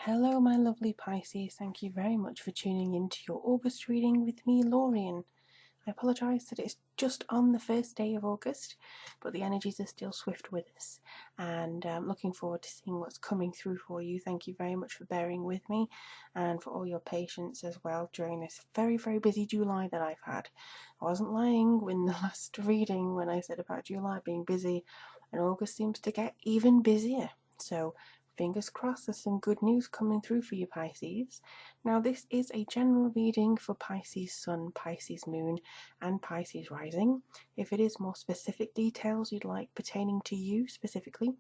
Hello, my lovely Pisces. Thank you very much for tuning in to your August reading with me, Lorien. I apologise that it's just on the first day of August, but the energies are still swift with us, and I'm looking forward to seeing what's coming through for you. Thank you very much for bearing with me and for all your patience as well during this very, very busy July that I've had. I wasn't lying in the last reading when I said about July being busy, and August seems to get even busier. So fingers crossed there's some good news coming through for you, Pisces. Now, this is a general reading for Pisces Sun, Pisces Moon, and Pisces Rising. If it is more specific details you'd like pertaining to you specifically,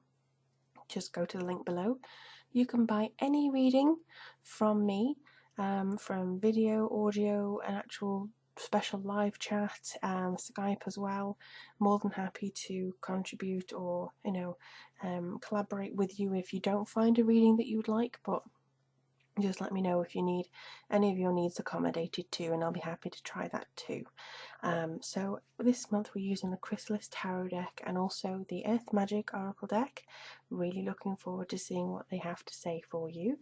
just go to the link below. You can buy any reading from me, from video, audio, an actual special live chat, Skype as well. More than happy to contribute or collaborate with you if you don't find a reading that you would like, but just let me know if you need any of your needs accommodated too, and I'll be happy to try that too. So this month we're using the Chrysalis Tarot deck and also the Earth Magic Oracle deck. Really looking forward to seeing what they have to say for you.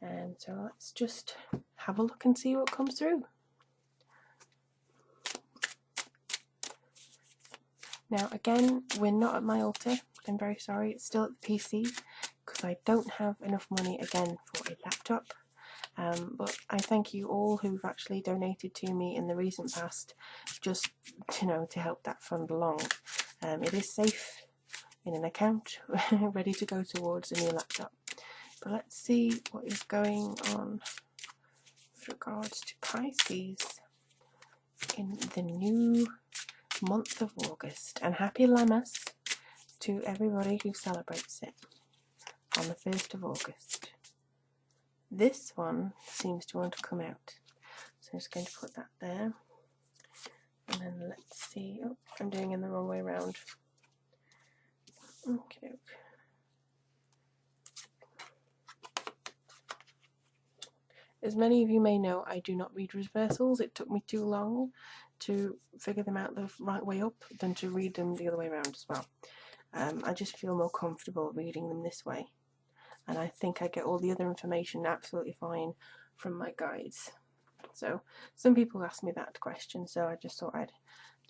And so let's just have a look and see what comes through. Now again, we're not at my altar. I'm very sorry, it's still at the PC because I don't have enough money again for a laptop. But I thank you all who've actually donated to me in the recent past, just to help that fund along. It is safe in an account, ready to go towards a new laptop. But let's see what is going on with regards to Pisces in the new month of August. And happy Lammas to everybody who celebrates it on the 1st of August. This one seems to want to come out, so I'm just going to put that there, and then let's see. Oh, I'm doing it the wrong way around. Okay. As many of you may know, I do not read reversals. It took me too long to figure them out the right way up than to read them the other way around as well. I just feel more comfortable reading them this way, and I think I get all the other information absolutely fine from my guides. So some people ask me that question, so I just thought I'd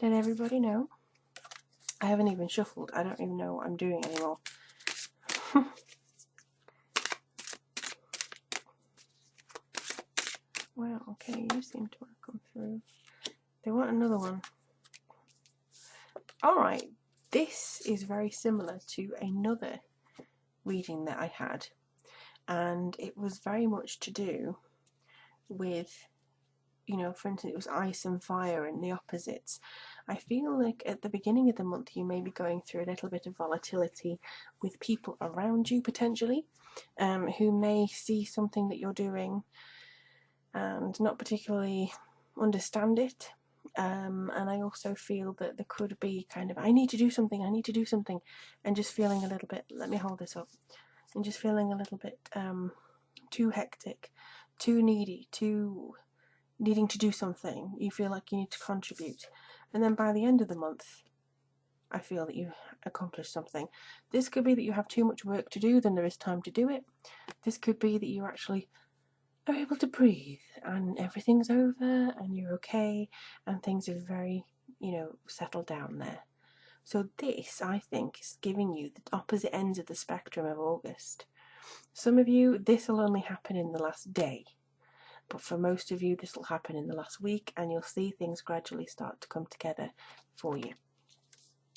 let everybody know. I haven't even shuffled. I don't even know what I'm doing anymore. Well, okay, you seem to want to come through. They want another one. Alright, this is very similar to another reading that I had, and it was very much to do with, for instance, it was ice and fire and the opposites. I feel like at the beginning of the month you may be going through a little bit of volatility with people around you potentially, who may see something that you're doing and not particularly understand it. And I also feel that there could be kind of, I need to do something, and just feeling a little bit, let me hold this up, and just feeling a little bit too hectic, too needy, too needing to do something. You feel like you need to contribute, and then by the end of the month I feel that you accomplished something. This could be that you have too much work to do than there is time to do it. This could be that you actually are able to breathe and everything's over and you're okay and things are very, settled down there. So this, I think, is giving you the opposite ends of the spectrum of August. Some of you, this will only happen in the last day, but for most of you this will happen in the last week, and you'll see things gradually start to come together for you.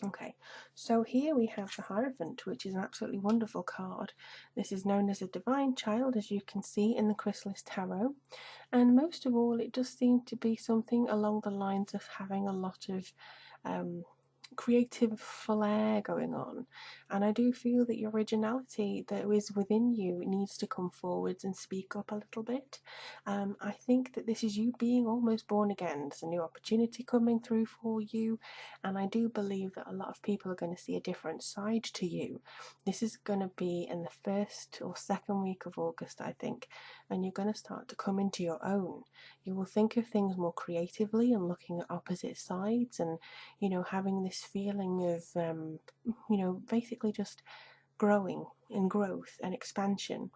Okay, so here we have the Hierophant, which is an absolutely wonderful card. This is known as a divine child, as you can see in the Chrysalis Tarot, and most of all it does seem to be something along the lines of having a lot of creative flair going on, and I do feel that your originality that is within you needs to come forwards and speak up a little bit. I think that this is you being almost born again. There's a new opportunity coming through for you, and I do believe that a lot of people are going to see a different side to you. This is going to be in the 1st or 2nd week of August, I think, and you're going to start to come into your own. You will think of things more creatively and looking at opposite sides, and having this feeling of basically just growing, in growth and expansion.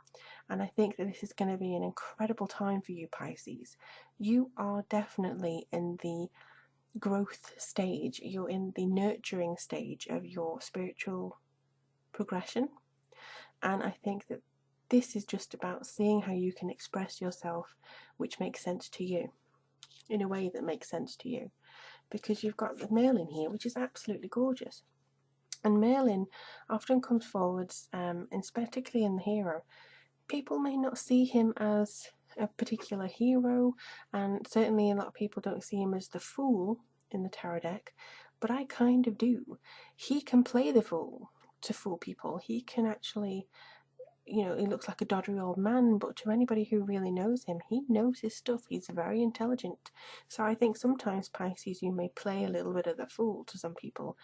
And I think that this is going to be an incredible time for you, Pisces. You are definitely in the growth stage, you're in the nurturing stage of your spiritual progression. And I think that this is just about seeing how you can express yourself, which makes sense to you, in a way that makes sense to you. Because you've got the Merlin here, which is absolutely gorgeous. And Merlin often comes forwards, and particularly in the hero, people may not see him as a particular hero, and certainly a lot of people don't see him as the fool in the tarot deck, but I kind of do. He can play the fool to fool people. He can actually, he looks like a doddery old man, but to anybody who really knows him, he knows his stuff. He's very intelligent. So I think sometimes, Pisces, you may play a little bit of the fool to some people,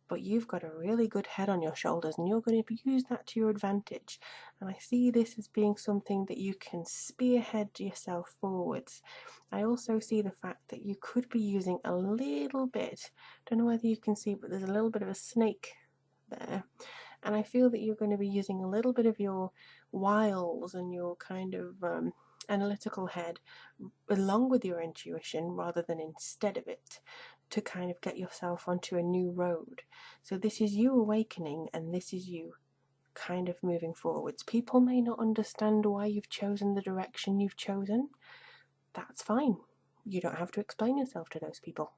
but you've got a really good head on your shoulders and you're going to use that to your advantage. And I see this as being something that you can spearhead yourself forwards. I also see the fact that you could be using a little bit, don't know whether you can see, but there's a little bit of a snake there. And I feel that you're going to be using a little bit of your wiles and your kind of analytical head along with your intuition rather than instead of it, to kind of get yourself onto a new road. So this is you awakening, and this is you kind of moving forwards. People may not understand why you've chosen the direction you've chosen. That's fine. You don't have to explain yourself to those people.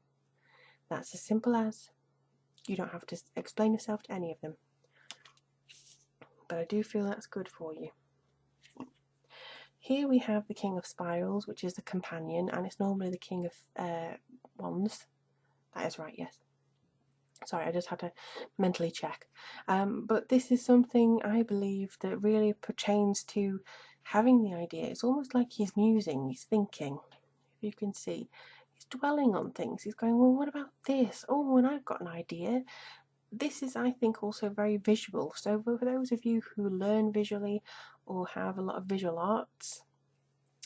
That's as simple as, you don't have to explain yourself to any of them. But I do feel that's good for you. Here we have the King of Spirals, which is the companion, and it's normally the King of Wands. That is right, yes. Sorry, I just had to mentally check. But this is something I believe that really pertains to having the idea. It's almost like he's musing, he's thinking. If you can see, he's dwelling on things. He's going, well, what about this? Oh, and I've got an idea. This is, I think, also very visual. So for those of you who learn visually or have a lot of visual arts,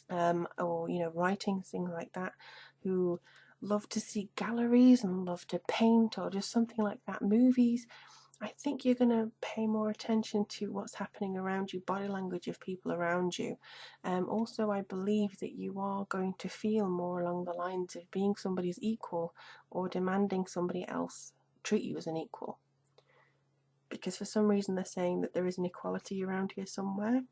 or writing, things like that, who love to see galleries and love to paint or just something like that, movies, I think you're going to pay more attention to what's happening around you, body language of people around you. Also, I believe that you are going to feel more along the lines of being somebody's equal or demanding somebody else treat you as an equal. Because for some reason they're saying that there is an equality around here somewhere.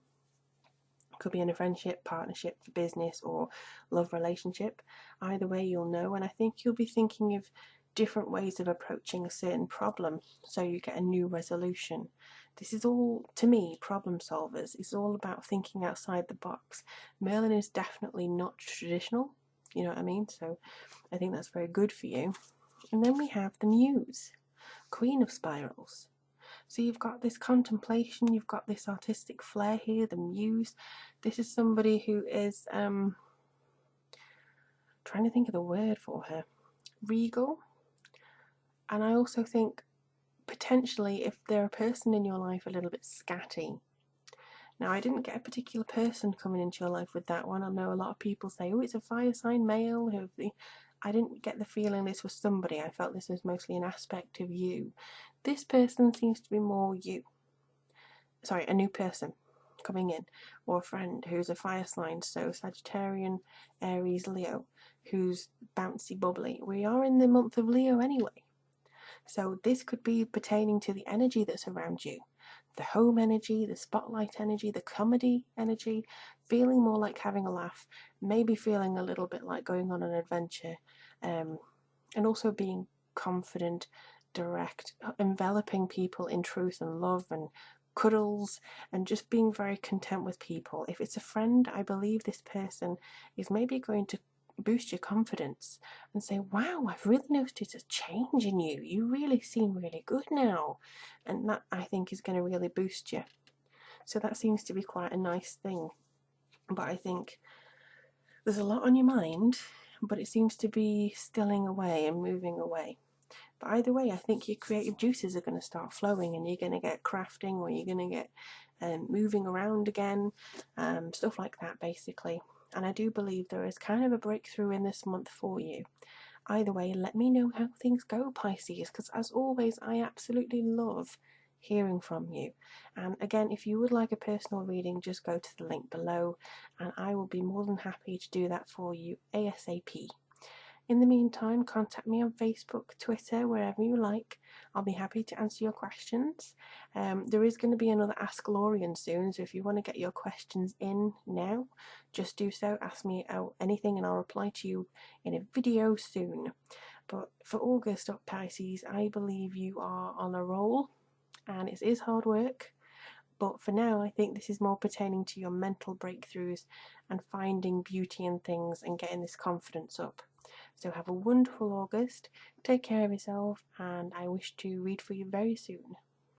Could be in a friendship, partnership, for business, or love relationship. Either way, you'll know, and I think you'll be thinking of different ways of approaching a certain problem so you get a new resolution. This is all, to me, problem solvers. It's all about thinking outside the box. Merlin is definitely not traditional, you know what I mean? So I think that's very good for you. And then we have the Muse, Queen of Spirals. So you've got this contemplation, you've got this artistic flair here, the Muse. This is somebody who is, trying to think of the word for her, regal. And I also think, potentially, if they're a person in your life a little bit scatty. Now, I didn't get a particular person coming into your life with that one. I know a lot of people say, oh, it's a fire sign male. I didn't get the feeling this was somebody. I felt this was mostly an aspect of you. This person seems to be more you. Sorry, a new person coming in, or a friend who's a fire sign, so Sagittarian, Aries, Leo, who's bouncy, bubbly. We are in the month of Leo anyway. So this could be pertaining to the energy that's around you. The home energy, the spotlight energy, the comedy energy, feeling more like having a laugh, maybe feeling a little bit like going on an adventure, and also being confident, direct, enveloping people in truth and love and cuddles, and just being very content with people. If it's a friend, I believe this person is maybe going to boost your confidence and say, wow, I've really noticed a change in you. You really seem really good now. And that, I think, is going to really boost you. So that seems to be quite a nice thing. But I think there's a lot on your mind, but it seems to be stilling away and moving away. But either way, I think your creative juices are going to start flowing, and you're going to get crafting, or you're going to get moving around again, stuff like that, basically. And I do believe there is kind of a breakthrough in this month for you. Either way, let me know how things go, Pisces, because as always, I absolutely love hearing from you. And again, if you would like a personal reading, just go to the link below and I will be more than happy to do that for you ASAP. In the meantime, contact me on Facebook, Twitter, wherever you like. I'll be happy to answer your questions. There is going to be another Ask Lorien soon, so if you want to get your questions in now, just do so. Ask me anything and I'll reply to you in a video soon. But for August, Pisces, I believe you are on a roll, and it is hard work. But for now, I think this is more pertaining to your mental breakthroughs and finding beauty in things and getting this confidence up. So have a wonderful August, take care of yourself, and I wish to read for you very soon.